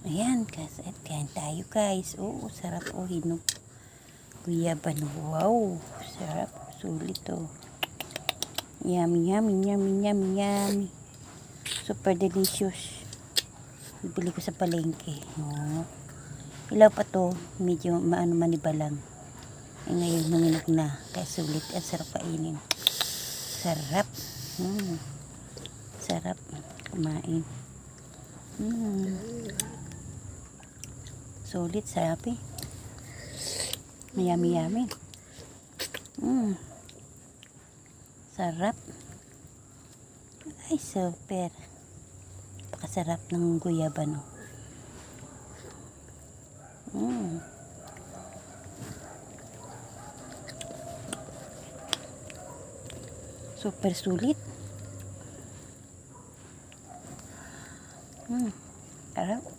Ayan, kain tayo guys. Oo, sarap o hinog. Guyaban. Wow, sarap. Sulit o. Yummy, yummy, yummy, yummy, yummy. Super delicious. Bibili ko sa palengke. Oh. Ilaw pa to. Medyo maniba lang. Ngayon nanginog na. Kaya sulit. Ang sarap kainin. Sarap. Sarap. Kumain. Sulit, sarap eh. Yummy, yummy. Sarap. Ay, super. Pakasarap ng guyaban. Super sulit. Sarap.